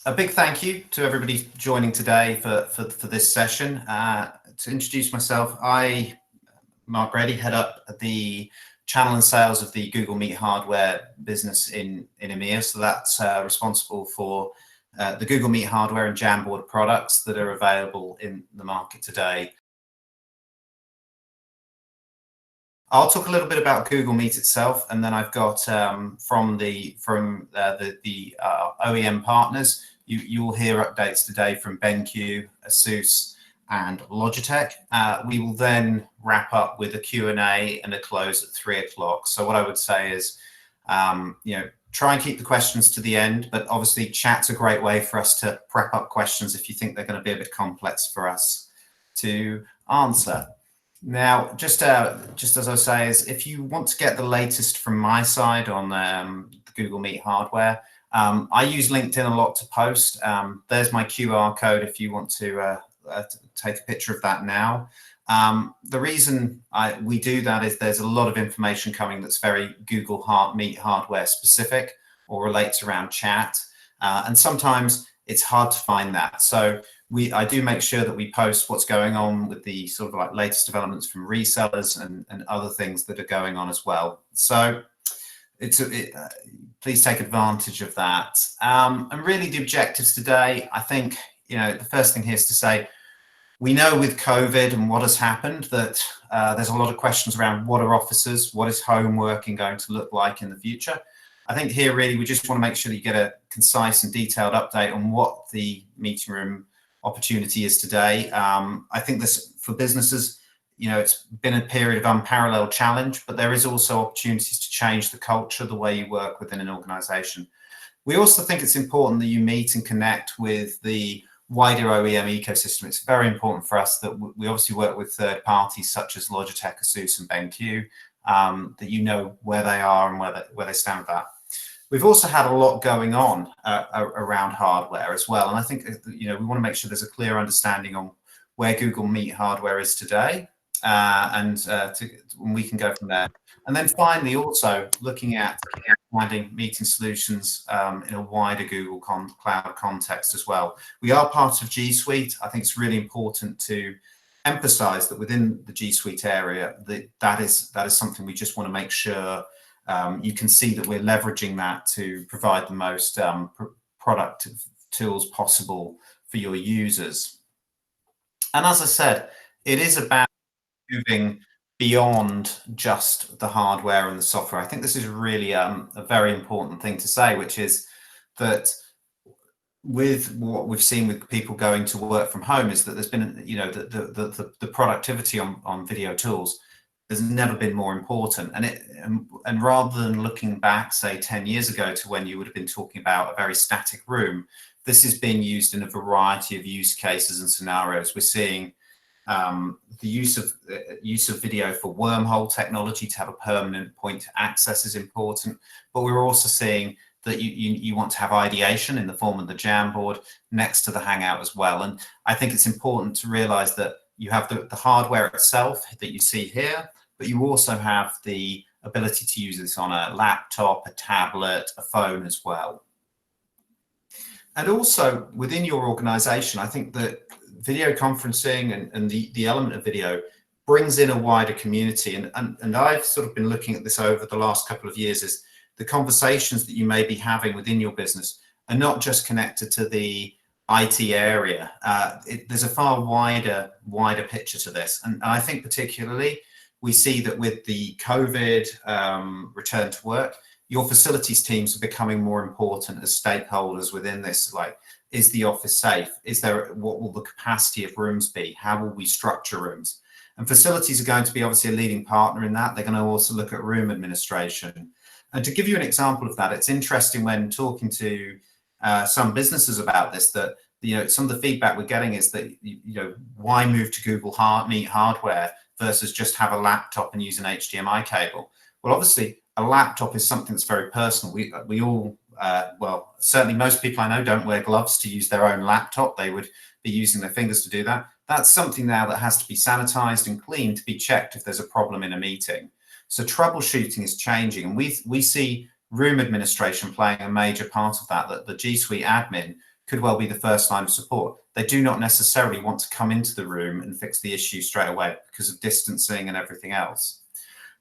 A big thank you to everybody joining today for this session. To introduce myself, Mark Brady, head up the channel and sales of the Google Meet hardware business in EMEA. So that's responsible for the Google Meet hardware and Jamboard products that are available in the market today. I'll talk a little bit about Google Meet itself, and then I've got from the OEM partners. You will hear updates today from BenQ, ASUS, and Logitech. We will then wrap up with a Q&A and a close at 3 o'clock. So what I would say is, try and keep the questions to the end, but obviously chat's a great way for us to prep up questions if you think they're going to be a bit complex for us to answer. Now, just as I say, is if you want to get the latest from my side on the Google Meet hardware, I use LinkedIn a lot to post. There's my QR code if you want to take a picture of that now. The reason we do that is there's a lot of information coming that's very Google Meet hardware specific or relates around chat. And sometimes it's hard to find that. So I do make sure that we post what's going on with the sort of like latest developments from resellers and other things that are going on as well. So please take advantage of that. And really the objectives today, I think, the first thing here is to say, we know with COVID and what has happened that there's a lot of questions around what are offices, what is home working going to look like in the future. I think here really we just want to make sure that you get a concise and detailed update on what the meeting room opportunity is today. I think this for businesses, it's been a period of unparalleled challenge, but there is also opportunities to change the culture, the way you work within an organization. We also think it's important that you meet and connect with the wider OEM ecosystem. It's very important for us that we obviously work with third parties such as Logitech, ASUS, and BenQ, that you know where they are and where they stand with that. We've also had a lot going on around hardware as well. And I think, we want to make sure there's a clear understanding on where Google Meet hardware is today, and we can go from there. And then finally, also looking at finding meeting solutions in a wider Google Cloud context as well. We are part of G Suite. I think it's really important to emphasize that within the G Suite area, that is something we just want to make sure you can see that we're leveraging that to provide the most productive tools possible for your users. And as I said, it is about moving beyond just the hardware and the software. I think this is really a very important thing to say, which is that with what we've seen with people going to work from home is that there's been, the productivity on video tools has never been more important. And rather than looking back, say 10 years ago to when you would have been talking about a very static room, this is being used in a variety of use cases and scenarios. We're seeing the use of video for wormhole technology to have a permanent point to access is important, but we're also seeing that you want to have ideation in the form of the Jamboard next to the Hangout as well. And I think it's important to realize that you have the hardware itself that you see here, but you also have the ability to use this on a laptop, a tablet, a phone as well. And also within your organization, I think that video conferencing and the element of video brings in a wider community. And I've sort of been looking at this over the last couple of years is the conversations that you may be having within your business are not just connected to the IT area. There's a far wider picture to this. And I think particularly we see that with the COVID return to work, your facilities teams are becoming more important as stakeholders within this. Like, is the office safe? What will the capacity of rooms be? How will we structure rooms? And facilities are going to be obviously a leading partner in that. They're going to also look at room administration. And to give you an example of that, it's interesting when talking to some businesses about this, that some of the feedback we're getting is that why move to Google Meet hardware versus just have a laptop and use an HDMI cable? Well, obviously a laptop is something that's very personal. We all, well, certainly most people I know don't wear gloves to use their own laptop. They would be using their fingers to do that. That's something now that has to be sanitized and cleaned to be checked if there's a problem in a meeting. So troubleshooting is changing, and we see room administration playing a major part of that the G Suite admin could well be the first line of support. They do not necessarily want to come into the room and fix the issue straight away because of distancing and everything else.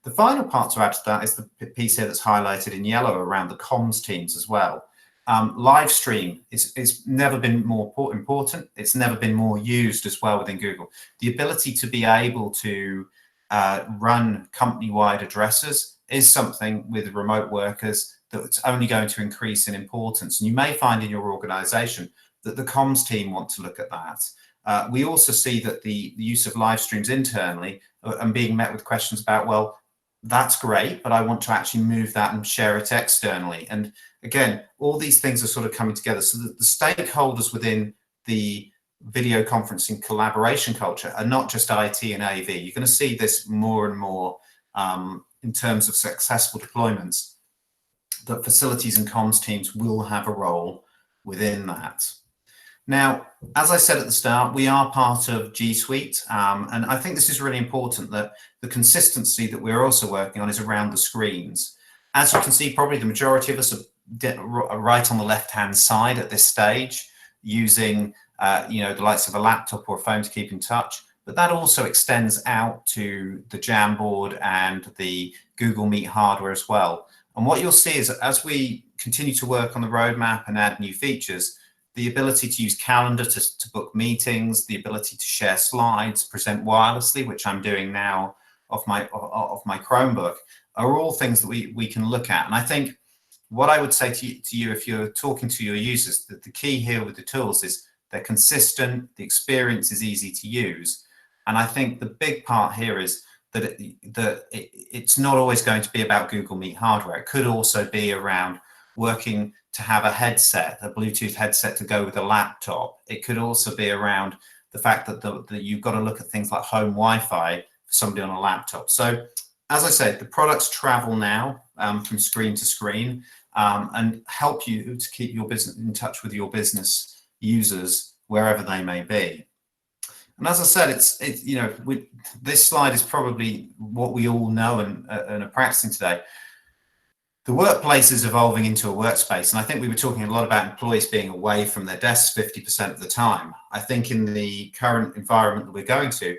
The final part to add to that is the piece here that's highlighted in yellow around the comms teams as well. Live stream is never been more important. It's never been more used as well within Google. The ability to be able to run company-wide addresses is something with remote workers that's only going to increase in importance. And you may find in your organization that the comms team want to look at that. We also see that the use of live streams internally and being met with questions about, well, that's great, but I want to actually move that and share it externally. And again, all these things are sort of coming together so that the stakeholders within the video conferencing collaboration culture are not just IT and AV. You're going to see this more and more in terms of successful deployments, that facilities and comms teams will have a role within that. Now, as I said at the start, we are part of G Suite, and I think this is really important, that the consistency that we're also working on is around the screens. As you can see, probably the majority of us are right on the left-hand side at this stage, using the likes of a laptop or a phone to keep in touch. But that also extends out to the Jamboard and the Google Meet hardware as well. And what you'll see is that as we continue to work on the roadmap and add new features, the ability to use Calendar to book meetings, the ability to share slides, present wirelessly, which I'm doing now off my Chromebook, are all things that we can look at. And I think what I would say to you if you're talking to your users, that the key here with the tools is they're consistent, the experience is easy to use. And I think the big part here is that it's not always going to be about Google Meet hardware. It could also be around working to have a headset, a Bluetooth headset to go with a laptop. It could also be around the fact that you've got to look at things like home Wi-Fi for somebody on a laptop. So as I said, the products travel now from screen to screen and help you to keep your business in touch with your business users wherever they may be. And as I said, this slide is probably what we all know and are practicing today. The workplace is evolving into a workspace, and I think we were talking a lot about employees being away from their desks 50% of the time. I think in the current environment that we're going to,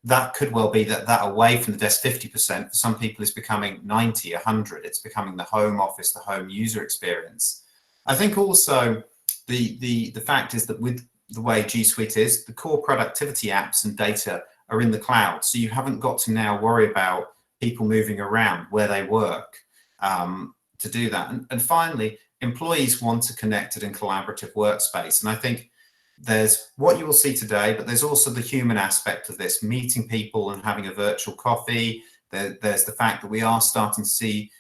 that could well be that away from the desk 50% for some people is becoming 90, 100. It's becoming the home office, the home user experience. I think also the fact is that with the way G Suite is, the core productivity apps and data are in the cloud, so you haven't got to now worry about people moving around where they work. To do that. And finally, employees want a connected and collaborative workspace. And I think there's what you will see today, but there's also the human aspect of this, meeting people and having a virtual coffee. There's the fact that we are starting to see,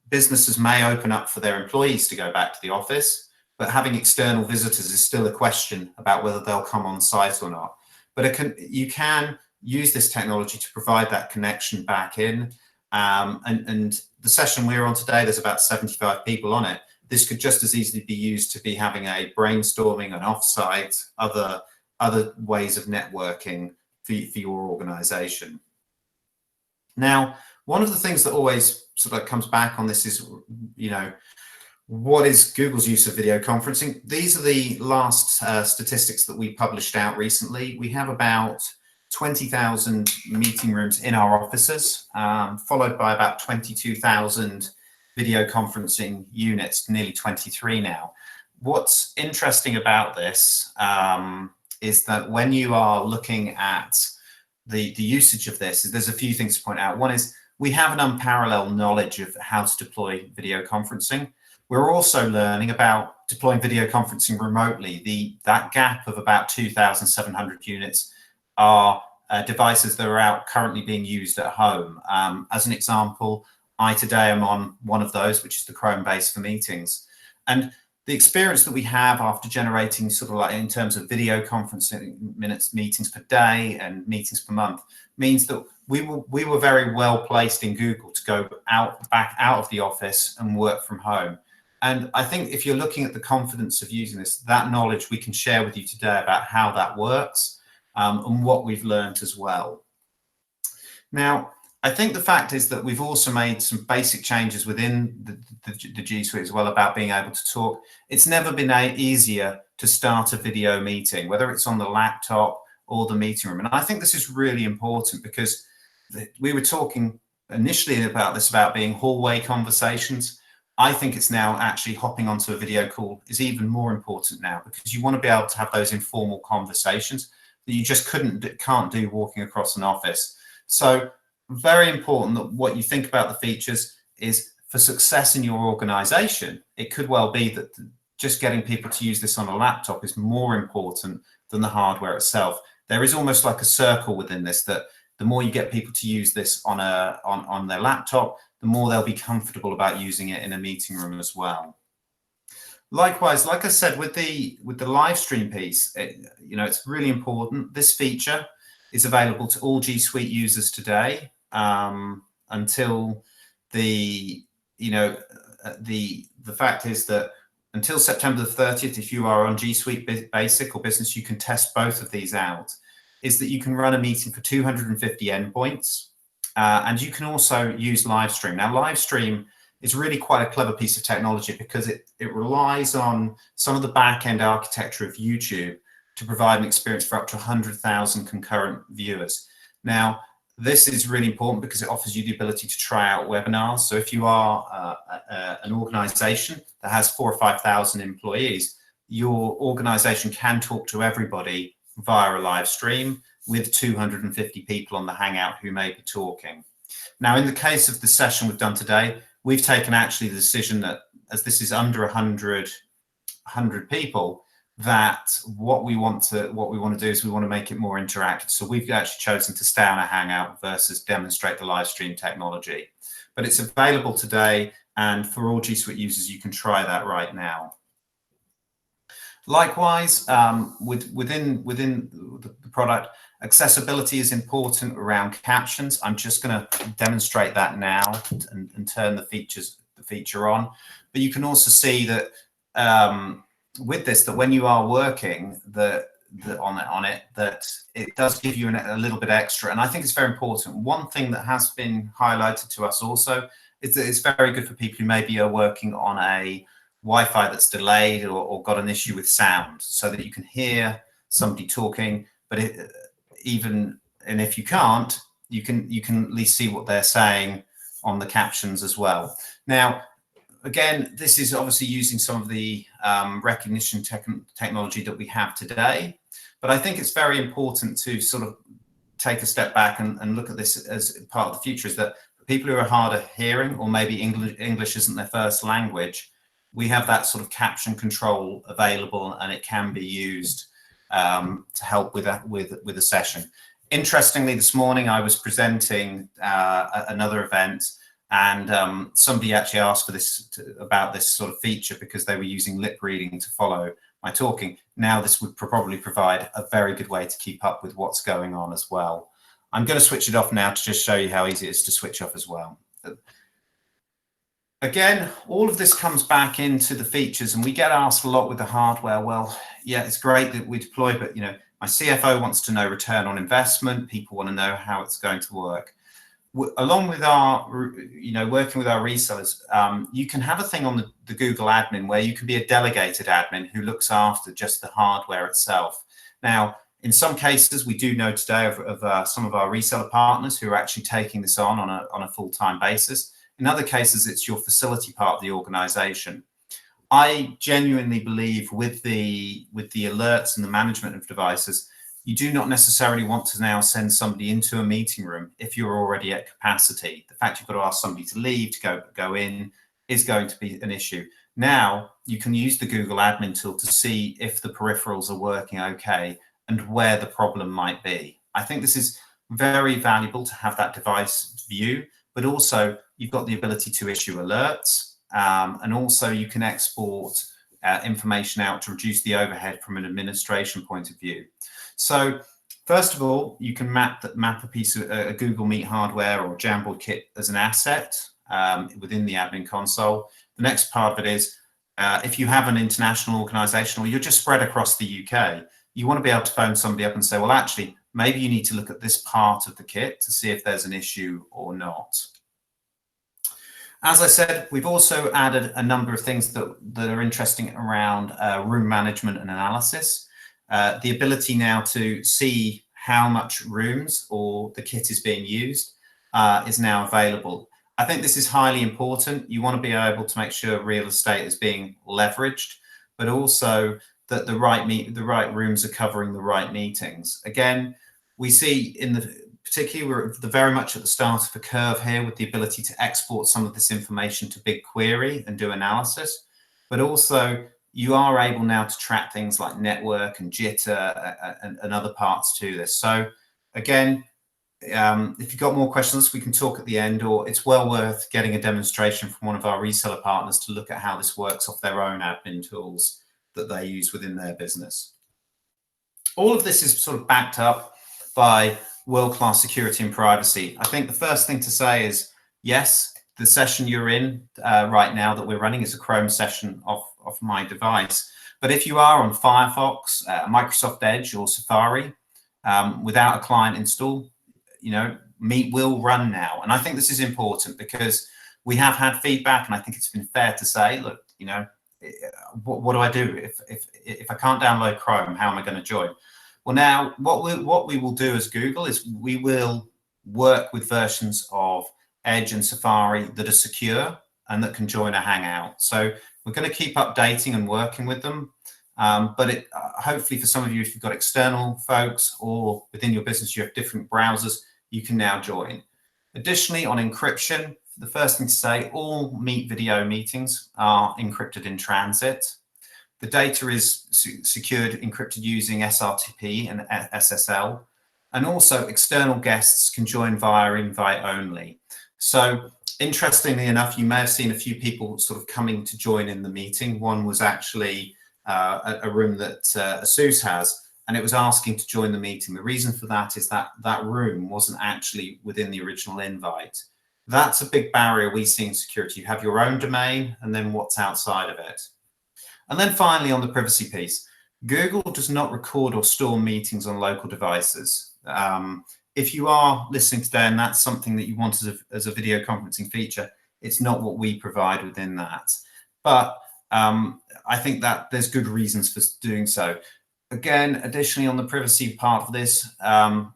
businesses may open up for their employees to go back to the office, but having external visitors is still a question about whether they'll come on site or not. But you can use this technology to provide that connection back in. And the session we're on today, there's about 75 people on it. This could just as easily be used to be having a brainstorming, an offsite, other ways of networking for your organization. Now, one of the things that always sort of comes back on this is, what is Google's use of video conferencing? These are the last statistics that we published out recently. We have about 20,000 meeting rooms in our offices, followed by about 22,000 video conferencing units, nearly 23 now. What's interesting about this is that when you are looking at the usage of this, there's a few things to point out. One is we have an unparalleled knowledge of how to deploy video conferencing. We're also learning about deploying video conferencing remotely. That gap of about 2,700 units are devices that are currently being used at home. As an example, I today am on one of those, which is the Chrome base for meetings. And the experience that we have after generating sort of like in terms of video conferencing minutes, meetings per day and meetings per month, means that we were very well placed in Google to go back out of the office and work from home. And I think if you're looking at the confidence of using this, that knowledge we can share with you today about how that works. And what we've learned as well. Now, I think the fact is that we've also made some basic changes within the G Suite as well about being able to talk. It's never been easier to start a video meeting, whether it's on the laptop or the meeting room. And I think this is really important because we were talking initially about this, about being hallway conversations. I think it's now actually hopping onto a video call is even more important now, because you want to be able to have those informal conversations that you just can't do walking across an office. So very important that what you think about the features is for success in your organization. It could well be that just getting people to use this on a laptop is more important than the hardware itself. There is almost like a circle within this, that the more you get people to use this on their laptop, the more they'll be comfortable about using it in a meeting room as well. Likewise, like I said, with the live stream piece, it's really important. This feature is available to all G Suite users today until the fact is that until September the 30th, if you are on G Suite Basic or Business, you can test both of these out. Is that you can run a meeting for 250 endpoints, and you can also use live stream. Now, live stream is really quite a clever piece of technology because it relies on some of the back-end architecture of YouTube to provide an experience for up to 100,000 concurrent viewers. Now, this is really important because it offers you the ability to try out webinars. So if you are an organization that has 4,000 or 5,000 employees, your organization can talk to everybody via a live stream with 250 people on the Hangout who may be talking. Now, in the case of the session we've done today, we've taken actually the decision that, as this is under 100 people, that what we want to do is we want to make it more interactive. So we've actually chosen to stay on a Hangout versus demonstrate the live stream technology. But it's available today, and for all G Suite users, you can try that right now. Likewise, within the product, accessibility is important around captions. I'm just going to demonstrate that now and turn the feature on. But you can also see that with this, that when you are working on it, that it does give you a little bit extra. And I think it's very important. One thing that has been highlighted to us also is that it's very good for people who maybe are working on a Wi-Fi that's delayed or got an issue with sound, so that you can hear somebody talking, but if you can't, you can at least see what they're saying on the captions as well. Now, again, this is obviously using some of the recognition technology that we have today, but I think it's very important to sort of take a step back and look at this as part of the future, is that for people who are hard of hearing, or maybe English isn't their first language, we have that sort of caption control available, and it can be used to help with a session. Interestingly, this morning I was presenting another event, and somebody actually asked for about this sort of feature because they were using lip reading to follow my talking. Now this would probably provide a very good way to keep up with what's going on as well. I'm going to switch it off now to just show you how easy it is to switch off as well. Again, all of this comes back into the features, and we get asked a lot with the hardware. Well, yeah, it's great that we deploy, but my CFO wants to know return on investment. People want to know how it's going to work. Along with our, working with our resellers, you can have a thing on the Google admin where you can be a delegated admin who looks after just the hardware itself. Now, in some cases, we do know today of some of our reseller partners who are actually taking this on a full-time basis. In other cases, it's your facility part of the organization. I genuinely believe with the alerts and the management of devices, you do not necessarily want to now send somebody into a meeting room if you're already at capacity. The fact you've got to ask somebody to leave to go in is going to be an issue. Now you can use the Google admin tool to see if the peripherals are working okay and where the problem might be. I think this is very valuable to have that device view, but also you've got the ability to issue alerts, and also you can export information out to reduce the overhead from an administration point of view. So first of all, you can map a piece of a Google Meet hardware or Jamboard kit as an asset within the admin console. The next part of it is if you have an international organization or you're just spread across the UK, you want to be able to phone somebody up and say, well, actually, maybe you need to look at this part of the kit to see if there's an issue or not. As I said, we've also added a number of things that are interesting around room management and analysis. The ability now to see how much rooms or the kit is being used is now available. I think this is highly important. You want to be able to make sure real estate is being leveraged, but also that the right rooms are covering the right meetings. Again, we see particularly we're very much at the start of the curve here with the ability to export some of this information to BigQuery and do analysis, but also you are able now to track things like network and jitter and other parts to this. So again, if you've got more questions, we can talk at the end, or it's well worth getting a demonstration from one of our reseller partners to look at how this works off their own admin tools that they use within their business. All of this is sort of backed up by world-class security and privacy. I think the first thing to say is, yes, the session you're in right now that we're running is a Chrome session off my device. But if you are on Firefox, Microsoft Edge or Safari without a client installed, Meet will run now. And I think this is important because we have had feedback, and I think it's been fair to say, look, what do I do if I can't download Chrome? How am I going to join? Well, now what we will do as Google is we will work with versions of Edge and Safari that are secure and that can join a Hangout. So we're going to keep updating and working with them. But hopefully for some of you, if you've got external folks or within your business, you have different browsers, you can now join. Additionally, on encryption, the first thing to say, all Meet video meetings are encrypted in transit. The data is secured, encrypted using SRTP and SSL. And also external guests can join via invite only. So interestingly enough, you may have seen a few people sort of coming to join in the meeting. One was actually a room that ASUS has, and it was asking to join the meeting. The reason for that is that that room wasn't actually within the original invite. That's a big barrier we see in security. You have your own domain and then what's outside of it. And then finally, on the privacy piece, Google does not record or store meetings on local devices. If you are listening today and that's something that you want as a video conferencing feature, it's not what we provide within that. But I think that there's good reasons for doing so. Again, additionally, on the privacy part of this,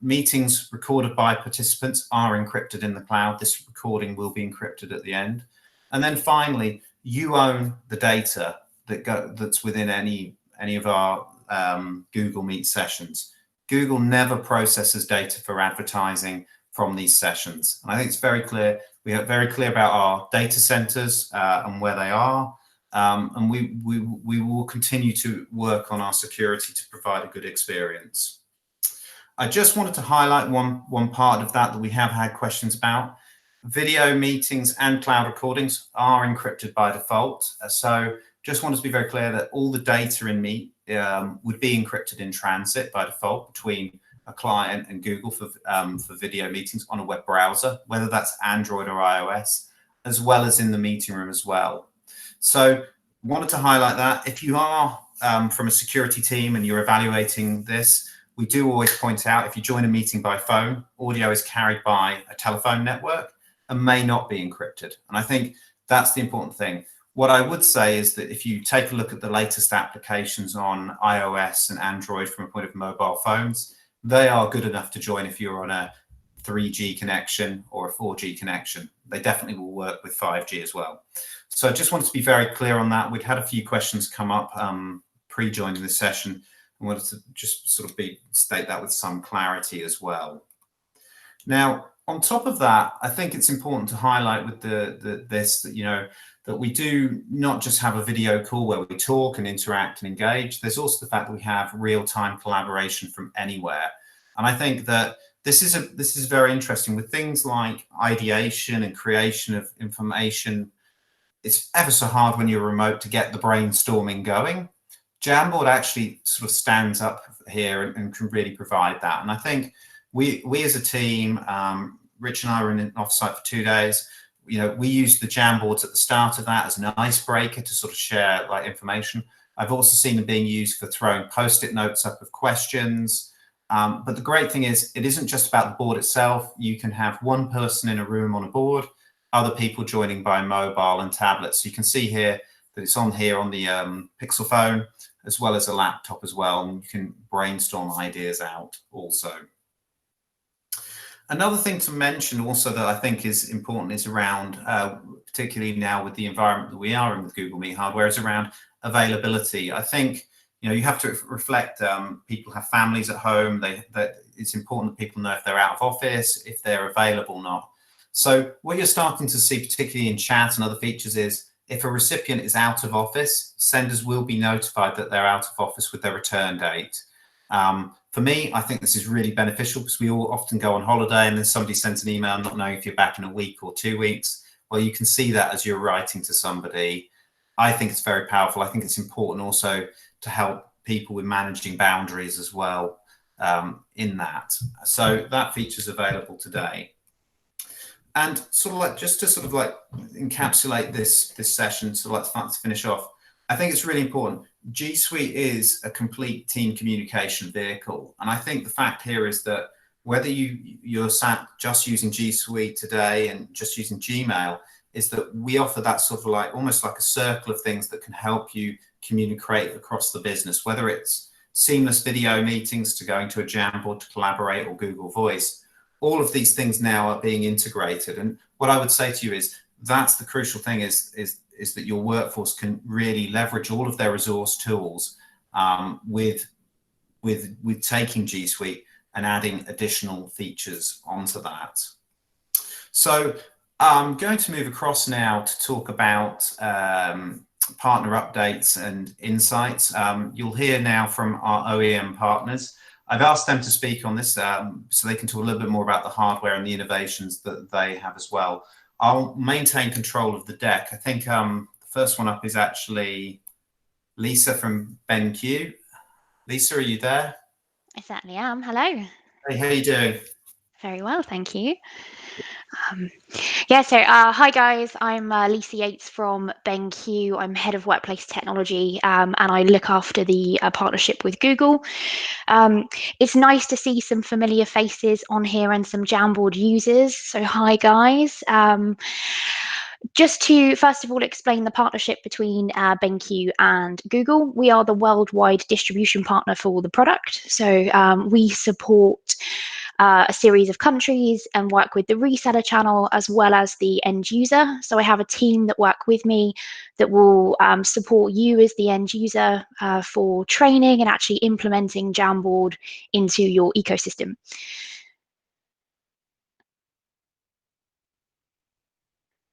meetings recorded by participants are encrypted in the cloud. This recording will be encrypted at the end. And then finally, you own the data that's within any of our Google Meet sessions. Google never processes data for advertising from these sessions. And I think it's very clear. We are very clear about our data centers and where they are. And we will continue to work on our security to provide a good experience. I just wanted to highlight one part of that we have had questions about. Video meetings and cloud recordings are encrypted by default. So just wanted to be very clear that all the data in Meet would be encrypted in transit by default between a client and Google for video meetings on a web browser, whether that's Android or iOS, as well as in the meeting room as well. So wanted to highlight that. If you are from a security team and you're evaluating this, we do always point out if you join a meeting by phone, audio is carried by a telephone network and may not be encrypted. And I think that's the important thing. What I would say is that if you take a look at the latest applications on iOS and Android from a point of mobile phones, they are good enough to join if you're on a 3G connection or a 4G connection. They definitely will work with 5G as well. So I just wanted to be very clear on that. We'd had a few questions come up pre-joining this session. I wanted to just sort of state that with some clarity as well. Now, on top of that, I think it's important to highlight with this that, that we do not just have a video call where we talk and interact and engage. There's also the fact that we have real-time collaboration from anywhere. And I think that this is very interesting with things like ideation and creation of information. It's ever so hard when you're remote to get the brainstorming going. Jamboard actually sort of stands up here and can really provide that. And I think we as a team, Rich and I were in an offsite for 2 days. We used the Jamboards at the start of that as an icebreaker to sort of share information. I've also seen them being used for throwing post-it notes up with questions. But the great thing is it isn't just about the board itself. You can have one person in a room on a board, other people joining by mobile and tablet. So you can see here that it's on here on the Pixel phone, as well as a laptop as well. And you can brainstorm ideas out also. Another thing to mention also that I think is important is around, particularly now with the environment that we are in with Google Meet hardware, is around availability. I think you have to reflect, people have families at home. That it's important that people know if they're out of office, if they're available or not. So what you're starting to see, particularly in chat and other features, is if a recipient is out of office, senders will be notified that they're out of office with their return date. For me, I think this is really beneficial because we all often go on holiday and then somebody sends an email not knowing if you're back in a week or 2 weeks. Well, you can see that as you're writing to somebody. I think it's very powerful. I think it's important also to help people with managing boundaries as well in that. So that feature is available today. And sort of like just to sort of like encapsulate this session, so let's finish off. I think it's really important. G Suite is a complete team communication vehicle, and I think the fact here is that whether you're sat just using G Suite today and just using Gmail, is that we offer that sort of like almost like a circle of things that can help you communicate across the business, whether it's seamless video meetings to going to a Jamboard to collaborate or Google Voice. All of these things now are being integrated. And what I would say to you is that's the crucial thing is that your workforce can really leverage all of their resource tools with taking G Suite and adding additional features onto that. So I'm going to move across now to talk about partner updates and insights. You'll hear now from our OEM partners. I've asked them to speak on this so they can talk a little bit more about the hardware and the innovations that they have as well. I'll maintain control of the deck. I think the first one up is actually Lisa from BenQ. Lisa, are you there? I certainly am. Hello. Hey, how are you doing? Very well, thank you. Hi guys, I'm Lisa Yates from BenQ. I'm head of workplace technology and I look after the partnership with Google. It's nice to see some familiar faces on here and some Jamboard users. So hi guys. Just to first of all explain the partnership between BenQ and Google, we are the worldwide distribution partner for the product. So we support a series of countries and work with the reseller channel as well as the end user. So I have a team that work with me that will support you as the end user for training and actually implementing Jamboard into your ecosystem.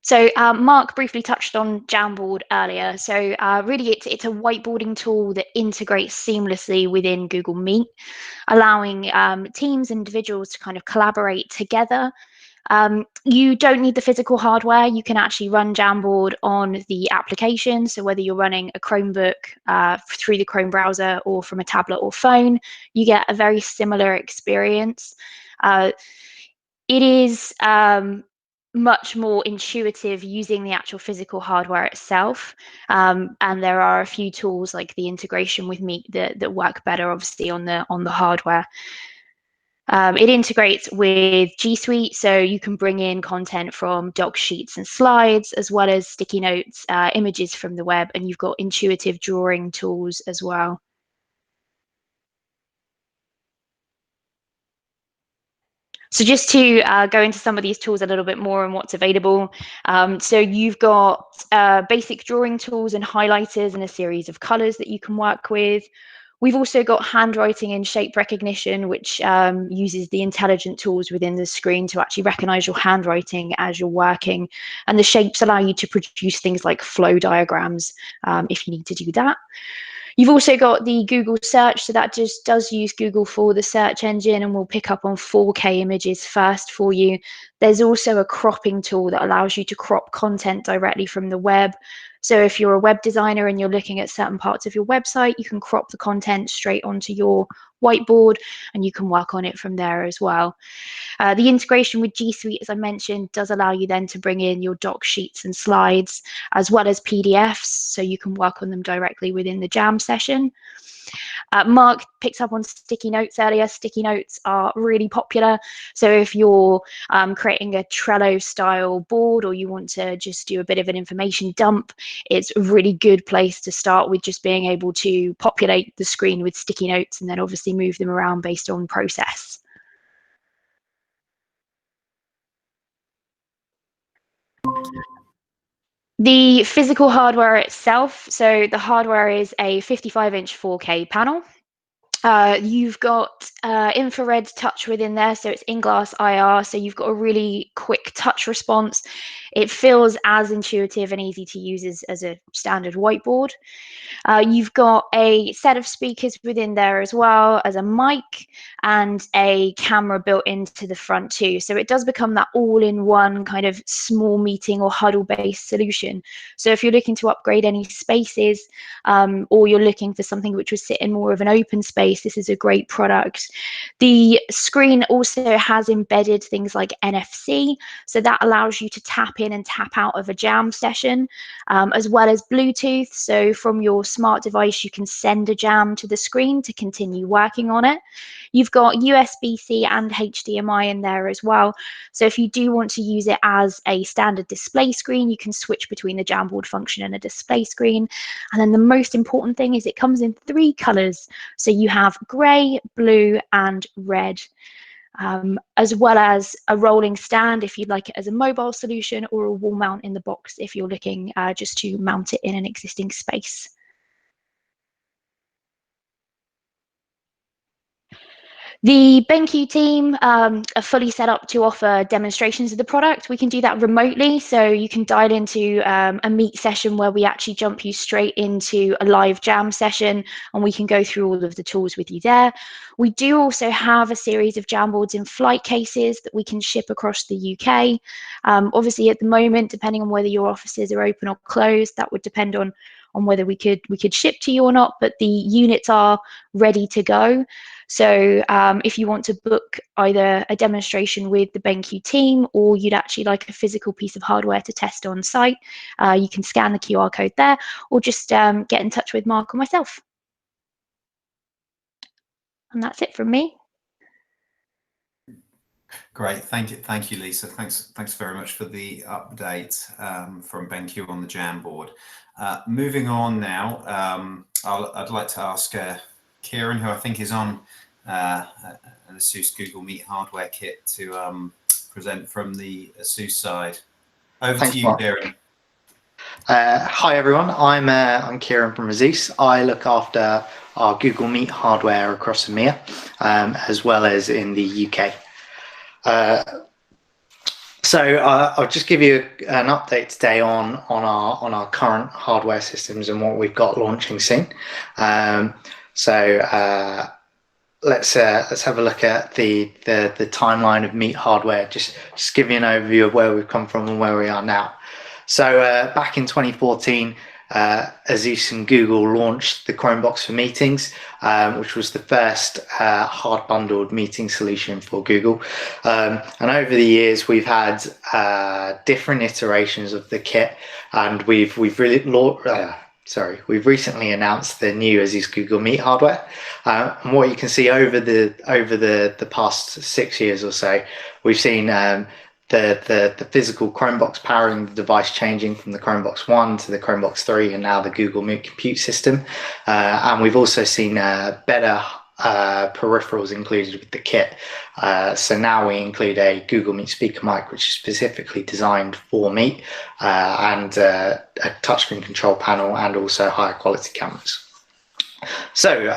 So Mark briefly touched on Jamboard earlier. So really, it's a whiteboarding tool that integrates seamlessly within Google Meet, allowing teams and individuals to kind of collaborate together. You don't need the physical hardware. You can actually run Jamboard on the application. So whether you're running a Chromebook through the Chrome browser or from a tablet or phone, you get a very similar experience. It is much more intuitive using the actual physical hardware itself. And there are a few tools like the integration with Meet that work better, obviously, on the hardware. It integrates with G Suite, so you can bring in content from doc sheets and slides, as well as sticky notes, images from the web, and you've got intuitive drawing tools as well. So just to go into some of these tools a little bit more and what's available. So you've got basic drawing tools and highlighters and a series of colors that you can work with. We've also got handwriting and shape recognition, which uses the intelligent tools within the screen to actually recognize your handwriting as you're working. And the shapes allow you to produce things like flow diagrams if you need to do that. You've also got the Google search, so that just does use Google for the search engine and will pick up on 4K images first for you. There's also a cropping tool that allows you to crop content directly from the web. So if you're a web designer and you're looking at certain parts of your website, you can crop the content straight onto your whiteboard and you can work on it from there as well. The integration with G Suite, as I mentioned, does allow you then to bring in your doc sheets and slides, as well as PDFs, so you can work on them directly within the Jam session. Mark picked up on sticky notes earlier. Sticky notes are really popular. So if you're creating a Trello style board, or you want to just do a bit of an information dump, it's a really good place to start with, just being able to populate the screen with sticky notes and then obviously move them around based on process. The physical hardware itself, so the hardware is a 55-inch 4K panel. You've got infrared touch within there, so it's in-glass IR, so you've got a really quick touch response. It feels as intuitive and easy to use as a standard whiteboard. You've got a set of speakers within there as well as a mic and a camera built into the front too. So it does become that all-in-one kind of small meeting or huddle-based solution. So if you're looking to upgrade any spaces, or you're looking for something which would sit in more of an open space, this is a great product. The screen also has embedded things like NFC, so that allows you to tap in and tap out of a jam session, as well as Bluetooth. So from your smart device, you can send a jam to the screen to continue working on it. You've got USB-C and HDMI in there as well. So if you do want to use it as a standard display screen, you can switch between the Jamboard function and a display screen. And then the most important thing is it comes in 3 colors. So you have gray, blue, and red. As well as a rolling stand if you'd like it as a mobile solution, or a wall mount in the box if you're looking just to mount it in an existing space. The BenQ team are fully set up to offer demonstrations of the product. We can do that remotely, so you can dial into a meet session where we actually jump you straight into a live jam session, and we can go through all of the tools with you there. We do also have a series of Jamboards in flight cases that we can ship across the UK. Obviously, at the moment, depending on whether your offices are open or closed, that would depend on whether we could ship to you or not, but the units are ready to go. So if you want to book either a demonstration with the BenQ team, or you'd actually like a physical piece of hardware to test on site, you can scan the QR code there, or just get in touch with Mark or myself. And that's it from me. Great, thank you, Lisa. Thanks very much for the update from BenQ on the Jamboard. Moving on now, I'd like to ask Kieran, who I think is on an ASUS Google Meet hardware kit, to present from the ASUS side. Over to you, Mark. Kieran. Hi everyone, I'm Kieran from ASUS. I look after our Google Meet hardware across EMEA, as well as in the UK. So I'll just give you an update today on our current hardware systems and what we've got launching soon. Let's have a look at the timeline of Meet hardware. Just give you an overview of where we've come from and where we are now. So back in 2014, ASUS and Google launched the Chromebox for Meetings, which was the first hard bundled meeting solution for Google. And over the years, we've had different iterations of the kit, and we've recently announced the new ASUS Google Meet hardware. And what you can see over the past 6 years or so, we've seen the physical Chromebox powering the device changing from the Chromebox 1 to the Chromebox 3 and now the Google Meet compute system. And we've also seen better peripherals included with the kit. So now we include a Google Meet speaker mic, which is specifically designed for Meet, and a touchscreen control panel, and also higher quality cameras. So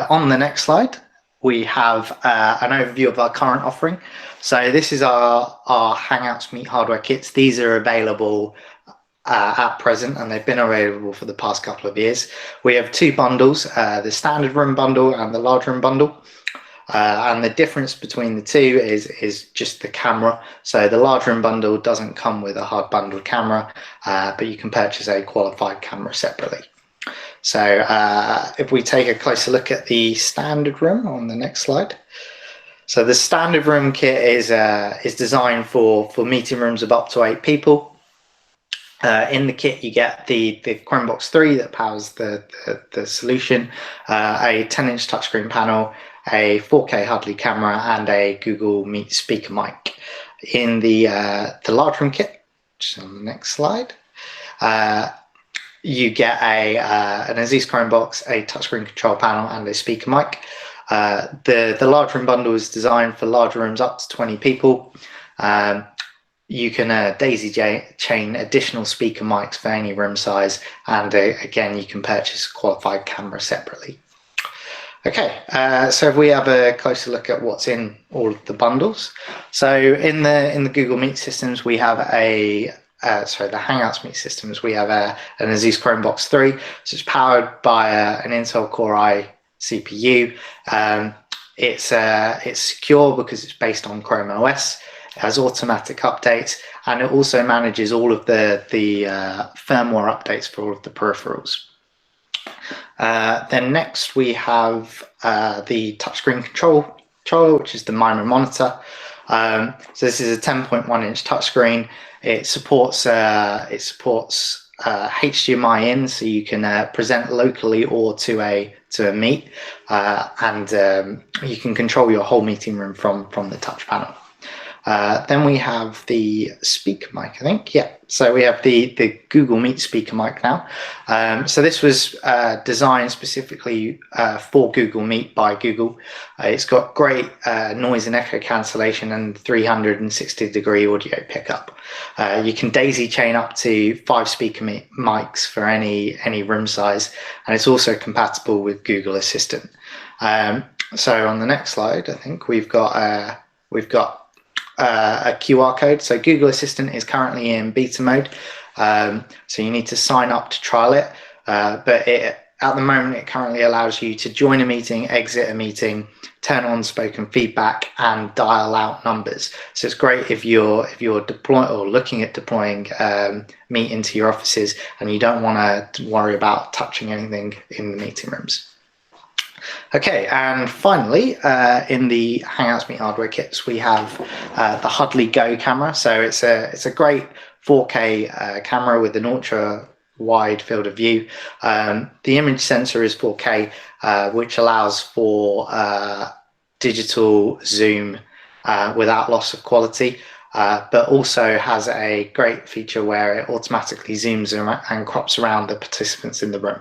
on the next slide, we have an overview of our current offering. So this is our Hangouts Meet hardware kits. These are available at present, and they've been available for the past couple of years. We have 2 bundles, the standard room bundle and the large room bundle. And the difference between the two is just the camera. So the large room bundle doesn't come with a hard bundled camera, but you can purchase a qualified camera separately. So if we take a closer look at the standard room on the next slide. So the standard room kit is designed for meeting rooms of up to 8 people. In the kit, you get the Chromebox 3 that powers the solution, a 10-inch touchscreen panel, a 4K Hudley camera, and a Google Meet speaker mic. In the large room kit, which is on the next slide, you get an ASUS Chromebox, a touchscreen control panel, and a speaker mic. The large room bundle is designed for larger rooms up to 20 people. You can daisy chain additional speaker mics for any room size, and again, you can purchase a qualified camera separately. Okay, so if we have a closer look at what's in all of the bundles. So in the Google Meet systems, we have the Hangouts Meet systems, we have an ASUS Chromebox 3, so it's powered by an Intel Core i CPU. It's secure because it's based on Chrome OS. It has automatic updates, and it also manages all of the firmware updates for all of the peripherals. Then next we have the touchscreen controller, which is the MIMO monitor. So this is a 10.1-inch touchscreen. It supports HDMI in, so you can present locally or to a meet, and you can control your whole meeting room from the touch panel. Then we have the speaker mic, I think. Yeah, so we have the Google Meet speaker mic now. So this was designed specifically for Google Meet by Google. It's got great noise and echo cancellation and 360-degree audio pickup. You can daisy chain up to 5 speaker mics for any room size, and it's also compatible with Google Assistant. So on the next slide, I think we've got a QR code. So Google Assistant is currently in beta mode, so you need to sign up to trial it, but at the moment it currently allows you to join a meeting, exit a meeting, turn on spoken feedback, and dial out numbers. So it's great if you're deploying or looking at deploying Meet into your offices and you don't want to worry about touching anything in the meeting rooms. Okay, and finally, in the Hangouts Meet hardware kits, we have the Hudley Go camera. So it's a great 4K camera with an ultra wide field of view. The image sensor is 4K, which allows for digital zoom without loss of quality, but also has a great feature where it automatically zooms and crops around the participants in the room.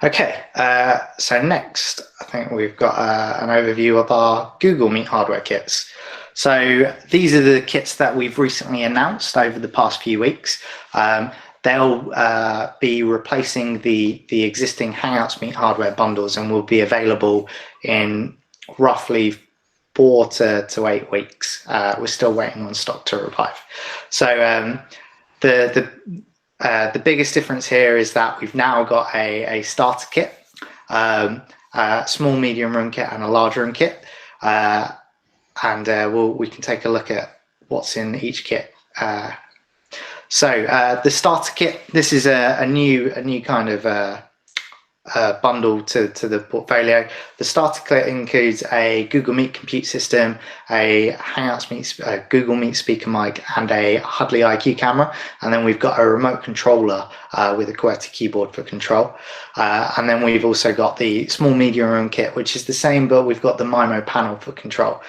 Okay, so next, I think we've got an overview of our Google Meet hardware kits. So these are the kits that we've recently announced over the past few weeks. They'll be replacing the existing Hangouts Meet hardware bundles and will be available in roughly 4 to 8 weeks. We're still waiting on stock to arrive. So the biggest difference here is that we've now got a starter kit, a small medium room kit, and a large room kit, and we can take a look at what's in each kit. So the starter kit, this is a new kind of bundle to the portfolio. The starter kit includes a Google Meet compute system, a Hangouts Meet, Google Meet speaker mic, and a Hudley IQ camera. And then we've got a remote controller with a QWERTY keyboard for control. And then we've also got the small medium room kit, which is the same, but we've got the MIMO panel for control.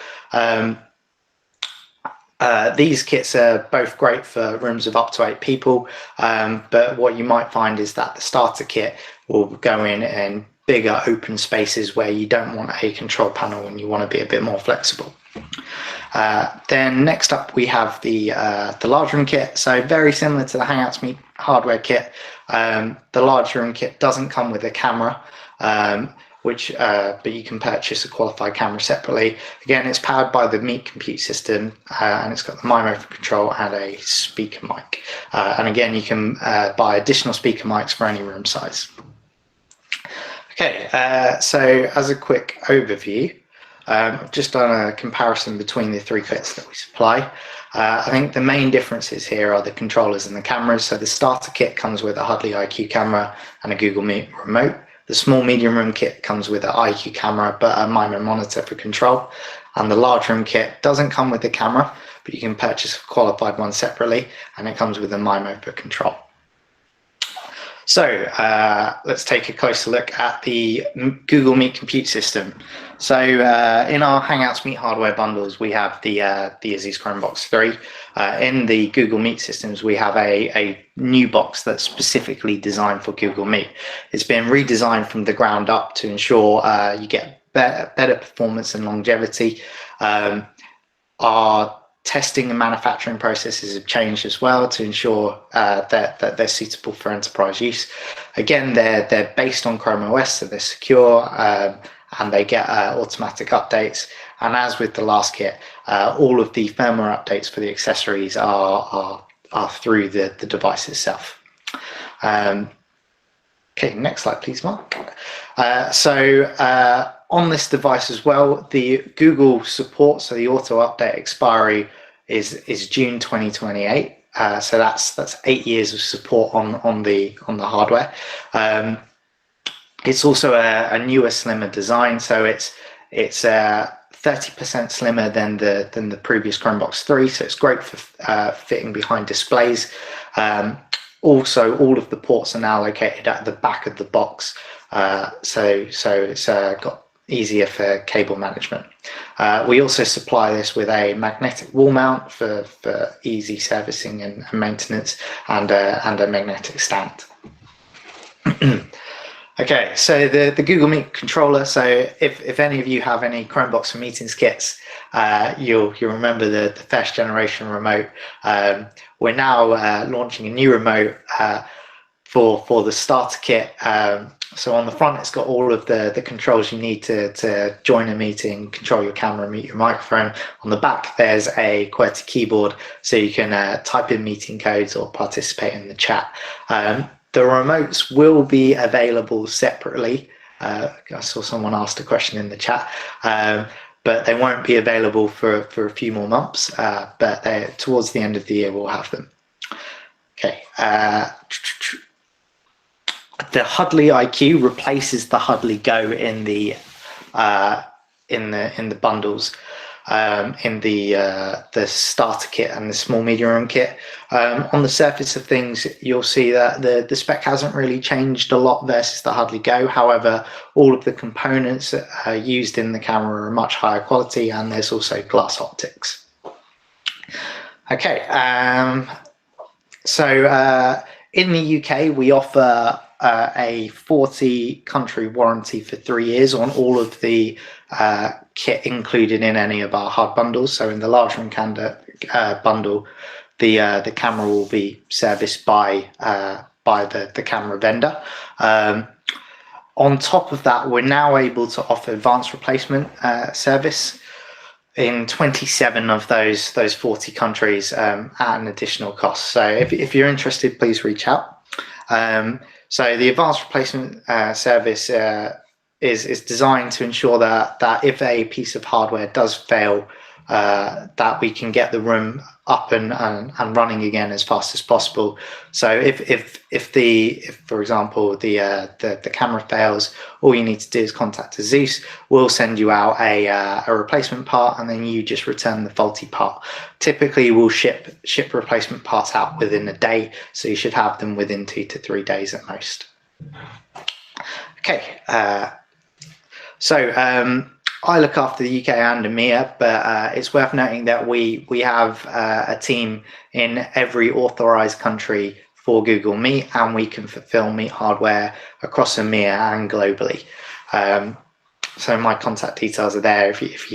These kits are both great for rooms of up to 8 people, but what you might find is that the starter kit will go in bigger open spaces where you don't want a control panel and you want to be a bit more flexible. Then next up we have the large room kit. So very similar to the Hangouts Meet hardware kit, the large room kit doesn't come with a camera, but you can purchase a qualified camera separately. Again, it's powered by the Meet compute system, and it's got the MIMO for control and a speaker mic. And again, you can buy additional speaker mics for any room size. Okay, so as a quick overview, I've just done a comparison between the 3 kits that we supply. I think the main differences here are the controllers and the cameras. So the starter kit comes with a Hudley IQ camera and a Google Meet remote. The small medium room kit comes with an IQ camera but a MIMO monitor for control, and the large room kit doesn't come with the camera, but you can purchase a qualified one separately, and it comes with a MIMO for control. So let's take a closer look at the Google Meet compute system. So in our Hangouts Meet hardware bundles, we have the ASUS Chromebox 3. In the Google Meet systems, we have a new box that's specifically designed for Google Meet. It's been redesigned from the ground up to ensure you get better performance and longevity. Our testing and manufacturing processes have changed as well to ensure that they're suitable for enterprise use. Again, they're based on Chrome OS, so they're secure, and they get automatic updates. And as with the last kit, all of the firmware updates for the accessories are through the device itself. Okay, next slide, please, Mark. On this device as well, the Google support, so the auto update expiry is June 2028. So that's 8 years of support on the hardware. It's also a newer, slimmer design, so it's 30% slimmer than the previous Chromebox 3. So it's great for fitting behind displays. Also, all of the ports are now located at the back of the box, so it's got easier for cable management. We also supply this with a magnetic wall mount for easy servicing and maintenance, and a magnetic stand. Okay, so the Google Meet controller. So if any of you have any Chromebox for Meetings kits, you'll remember the first generation remote. We're now launching a new remote for the starter kit. So on the front, it's got all of the controls you need to join a meeting, control your camera, mute your microphone. On the back, there's a QWERTY keyboard, so you can type in meeting codes or participate in the chat. The remotes will be available separately. I saw someone asked a question in the chat, but they won't be available for a few more months, but towards the end of the year, we'll have them. Okay. The Huddly IQ replaces the Huddly Go in the bundles, in the starter kit and the small medium room kit. On the surface of things, you'll see that the spec hasn't really changed a lot versus the Huddly Go. However, all of the components used in the camera are much higher quality, and there's also glass optics. Okay, in the UK, we offer a 40-country warranty for 3 years on all of the kit included in any of our hard bundles. So in the large room bundle, the camera will be serviced by the camera vendor. On top of that, we're now able to offer advanced replacement service in 27 of those 40 countries at an additional cost. So if you're interested, please reach out. So the advanced replacement service is designed to ensure that if a piece of hardware does fail, that we can get the room up and running again as fast as possible. So if for example the camera fails, all you need to do is contact ASUS. We'll send you out a replacement part, and then you just return the faulty part. Typically, we'll ship replacement parts out within a day, so you should have them within 2 to 3 days at most. Okay, I look after the UK and EMEA, but it's worth noting that we have a team in every authorized country for Google Meet, and we can fulfill Meet hardware across EMEA and globally. So my contact details are there if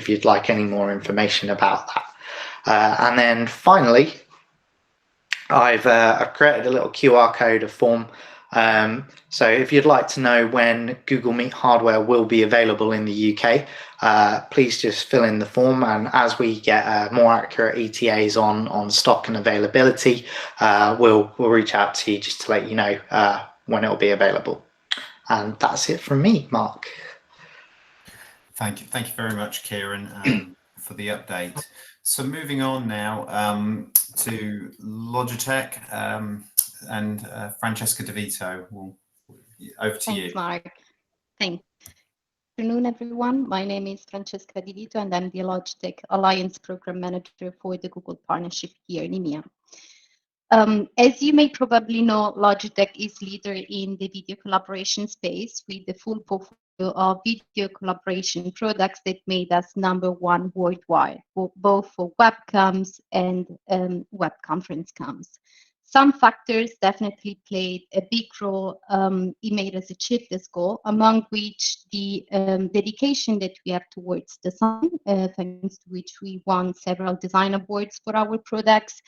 you'd like any more information about that. And then finally, I've created a little QR code, a form. So if you'd like to know when Google Meet hardware will be available in the UK, please just fill in the form, and as we get more accurate ETAs on stock and availability, we'll reach out to you just to let you know when it will be available. And that's it from me, Mark. Thank you very much, Kieran, for the update. So moving on now to Logitech, and Francesca DeVito, over to you. Thanks, Mark. Thanks. afternoon, everyone. My name is Francesca Di Vito, and I'm the Logitech Alliance Program Manager for the Google Partnership here in EMEA. As you may probably know, Logitech is leader in the video collaboration space with the full portfolio of video collaboration products that made us #1 worldwide, both for webcams and web conference cams. Some factors definitely played a big role in made us achieve this goal, among which the dedication that we have towards design, thanks to which we won several design awards for our products,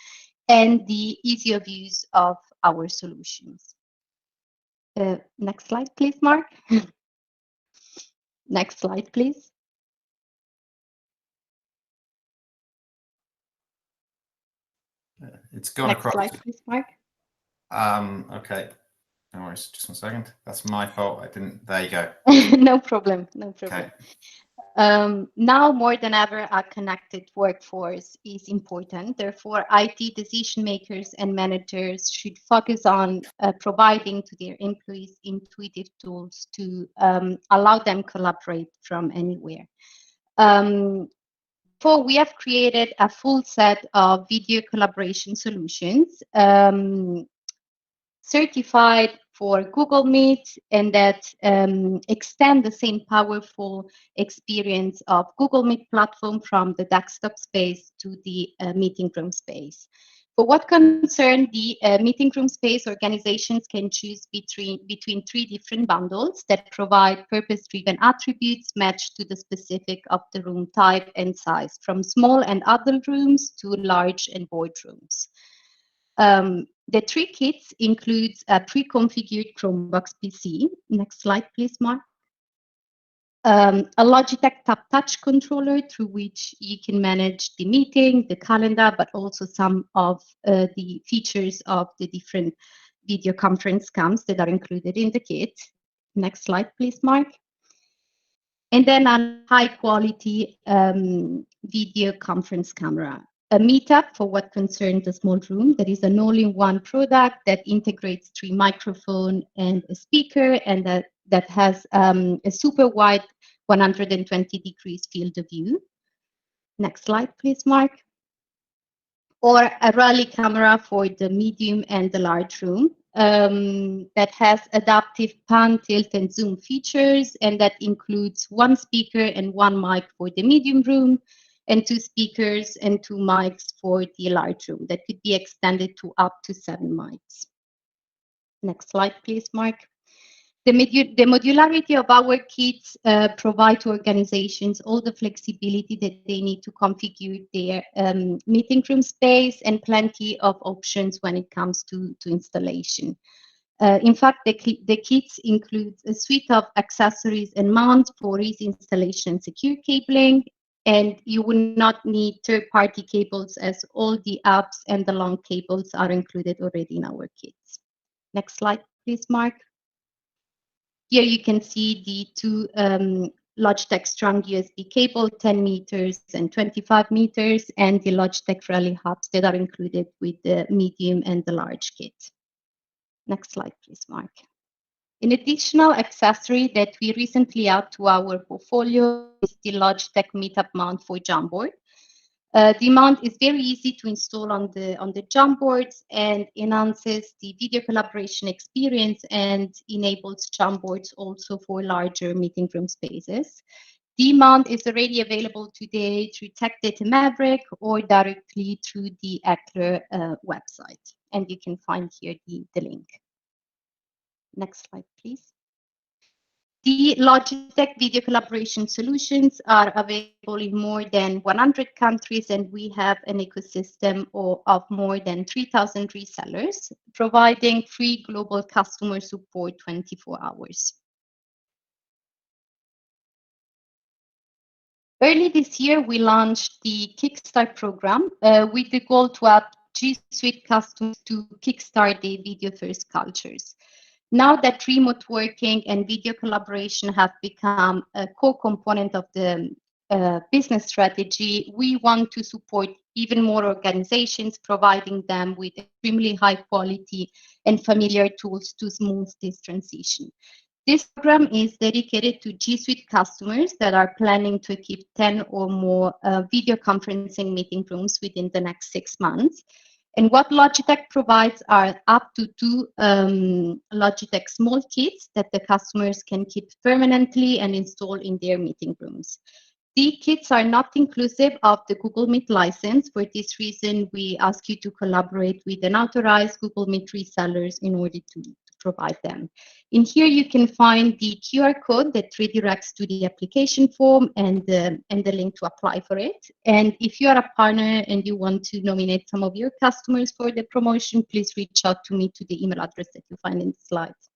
and the ease of use of our solutions. Next slide, please, Mark. Next slide, please. It's gone Next across. slide, please, Mark. Okay. No worries. Just 1 second. That's my fault. I didn't. There you go. No problem. No problem. Okay. Now more than ever, a connected workforce is important. Therefore, IT decision makers and managers should focus on providing to their employees intuitive tools to allow them collaborate from anywhere. So we have created a full set of video collaboration solutions certified for Google Meet, and that extend the same powerful experience of Google Meet platform from the desktop space to the meeting room space. For what concerns the meeting room space, organizations can choose between 3 different bundles that provide purpose-driven attributes matched to the specific of the room type and size, from small and adult rooms to large and boardrooms. The 3 kits includes a pre-configured Chromebox PC. Next slide, please, Mark. A Logitech Tap Touch controller through which you can manage the meeting, the calendar, but also some of the features of the different video conference cams that are included in the kit. Next slide, please, Mark. And then a high quality video conference camera. A meetup for what concerns the small room. There is an all-in-one product that integrates 3 microphones and a speaker, and that has a super wide 120 degrees field of view. Next slide, please, Mark. Or a rally camera for the medium and the large room that has adaptive pan, tilt, and zoom features, and that includes 1 speaker and 1 mic for the medium room, and 2 speakers and 2 mics for the large room that could be extended to up to 7 mics. Next slide, please, Mark. The modularity of our kits provide to organizations all the flexibility that they need to configure their meeting room space, and plenty of options when it comes to installation. In fact, the kits include a suite of accessories and mounts for easy installation and secure cabling, and you will not need third-party cables, as all the apps and the long cables are included already in our kits. Next slide, please, Mark. Here you can see the 2 Logitech strong USB cable, 10 meters and 25 meters, and the Logitech Rally hubs that are included with the medium and the large kit. Next slide, please, Mark. An additional accessory that we recently added to our portfolio is the Logitech Meetup mount for Jamboard. The mount is very easy to install on the Jamboards and enhances the video collaboration experience and enables Jamboards also for larger meeting room spaces. The mount is already available today through Tech Data Maverick or directly through the Eckler website, and you can find here the link. Next slide, please. The Logitech video collaboration solutions are available in more than 100 countries, and we have an ecosystem of more than 3,000 resellers, providing free global customer support 24 hours. Early this year, we launched the Kickstart program with the goal to help G Suite customers to kickstart their video-first cultures. Now that remote working and video collaboration have become a core component of the business strategy, we want to support even more organizations, providing them with extremely high quality and familiar tools to smooth this transition. This program is dedicated to G Suite customers that are planning to keep 10 or more video conferencing meeting rooms within the next 6 months. And what Logitech provides are up to 2 Logitech small kits that the customers can keep permanently and install in their meeting rooms. The kits are not inclusive of the Google Meet license. For this reason, we ask you to collaborate with an authorized Google Meet resellers in order to provide them. In here, you can find the QR code that redirects to the application form and the link to apply for it. And if you are a partner and you want to nominate some of your customers for the promotion, please reach out to me to the email address that you find in the slides.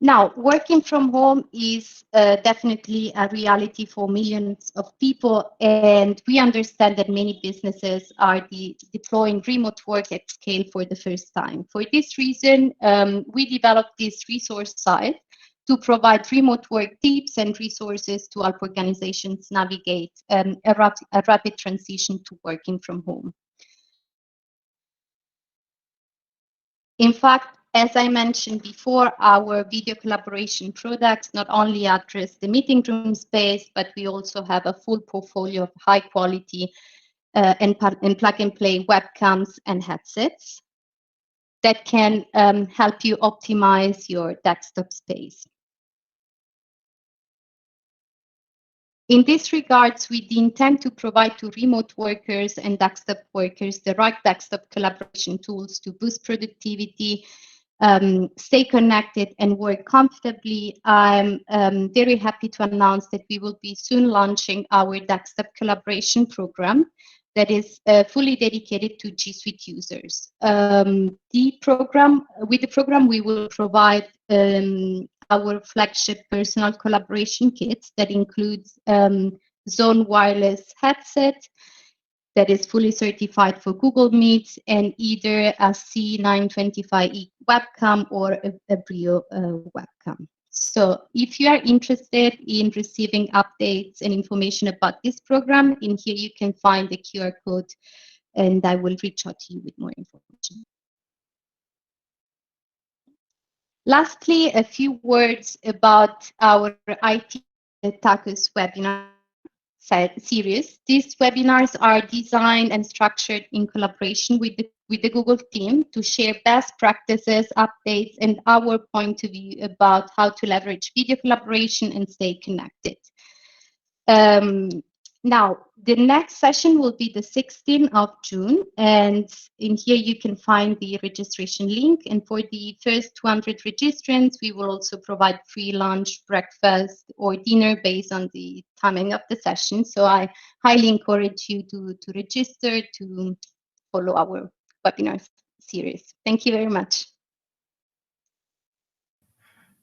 Now, working from home is definitely a reality for millions of people, and we understand that many businesses are deploying remote work at scale for the first time. For this reason, we developed this resource site to provide remote work tips and resources to help organizations navigate a rapid transition to working from home. In fact, as I mentioned before, our video collaboration products not only address the meeting room space, but we also have a full portfolio of high quality and plug-and-play webcams and headsets that can help you optimize your desktop space. In this regards, we intend to provide to remote workers and desktop workers the right desktop collaboration tools to boost productivity, stay connected, and work comfortably. I'm very happy to announce that we will be soon launching our desktop collaboration program that is fully dedicated to G Suite users. With the program, we will provide our flagship personal collaboration kits that includes Zone wireless headset that is fully certified for Google Meet, and either a C925E webcam or a Brio webcam. So if you are interested in receiving updates and information about this program, in here you can find the QR code, and I will reach out to you with more information. Lastly, a few words about our IT Tacos webinar series. These webinars are designed and structured in collaboration with the Google team to share best practices, updates, and our point of view about how to leverage video collaboration and stay connected. Now, the next session will be the 16th of June, and in here you can find the registration link. And for the first 200 registrants, we will also provide free lunch, breakfast, or dinner based on the timing of the session. So I highly encourage you to register to follow our webinar series. Thank you very much.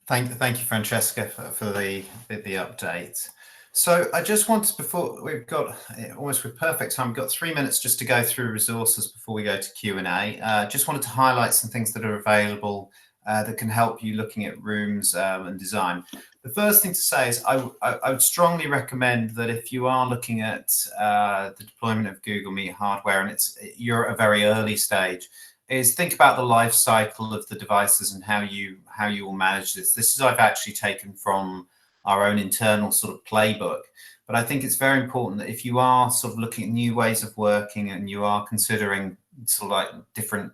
Thank you, Francesca, for the update. So I just wanted, before we've got almost with perfect time, we've got 3 minutes just to go through resources before we go to Q&A. Just wanted to highlight some things that are available that can help you looking at rooms and design. The first thing to say is I would strongly recommend that if you are looking at the deployment of Google Meet hardware and you're at a very early stage, is think about the life cycle of the devices and how you will manage this. This is I've actually taken from our own internal sort of playbook. But I think it's very important that if you are sort of looking at new ways of working and you are considering sort of like different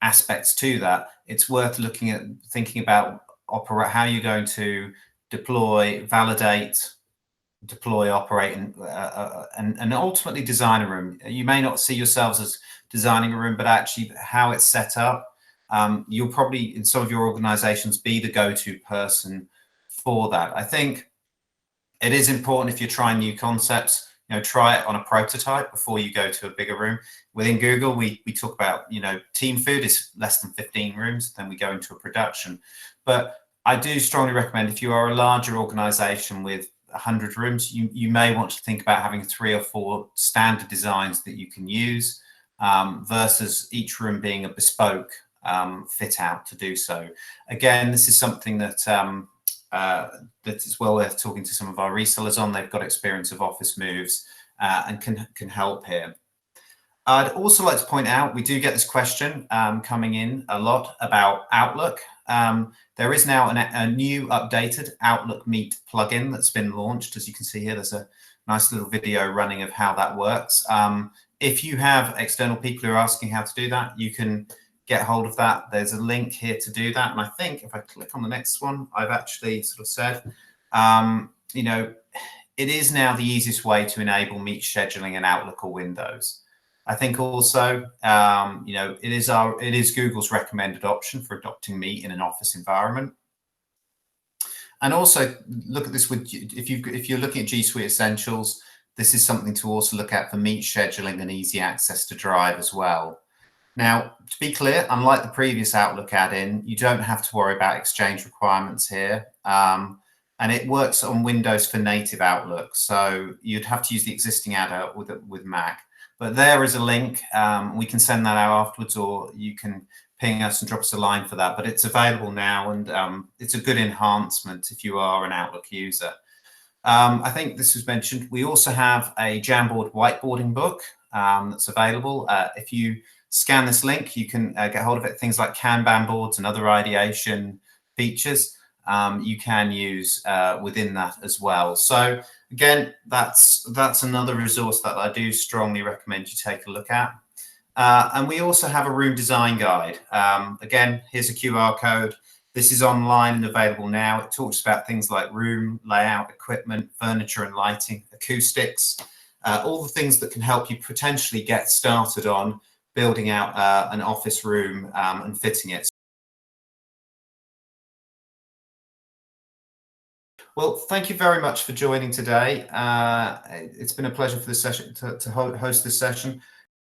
aspects to that, it's worth looking at thinking about how you're going to deploy, validate, operate, and ultimately design a room. You may not see yourselves as designing a room, but actually how it's set up. You'll probably, in some of your organizations, be the go-to person for that. I think it is important if you're trying new concepts, try it on a prototype before you go to a bigger room. Within Google, we talk about, team food is less than 15 rooms, then we go into a production. But I do strongly recommend if you are a larger organization with 100 rooms, you may want to think about having 3 or 4 standard designs that you can use versus each room being a bespoke fit out to do so. Again, this is something that that is well worth talking to some of our resellers on. They've got experience of office moves and can help here. I'd also like to point out, we do get this question coming in a lot about Outlook. There is now a new updated Outlook Meet plugin that's been launched. As you can see here, there's a nice little video running of how that works. If you have external people who are asking how to do that, you can get hold of that. There's a link here to do that. And I think if I click on the next one, I've actually sort of said, you know, it is now the easiest way to enable Meet scheduling in Outlook or Windows. I think also, you know, it is Google's recommended option for adopting Meet in an office environment. And also look at this with, if you're looking at G Suite Essentials, this is something to also look at for Meet scheduling and easy access to Drive as well. Now, to be clear, unlike the previous Outlook add-in, you don't have to worry about Exchange requirements here. And it works on Windows for native Outlook. So you'd have to use the existing add-on with Mac. But there is a link. We can send that out afterwards, or you can ping us and drop us a line for that. But it's available now, and it's a good enhancement if you are an Outlook user. I think this was mentioned. We also have a Jamboard whiteboarding book that's available. If you scan this link, you can get hold of it. Things like Kanban boards and other ideation features you can use within that as well. So again, that's another resource that I do strongly recommend you take a look at. And we also have a room design guide. Again, here's a QR code. This is online and available now. It talks about things like room layout, equipment, furniture and lighting, acoustics, all the things that can help you potentially get started on building out an office room and fitting it. Well, thank you very much for joining today. It's been a pleasure for this session to host this session.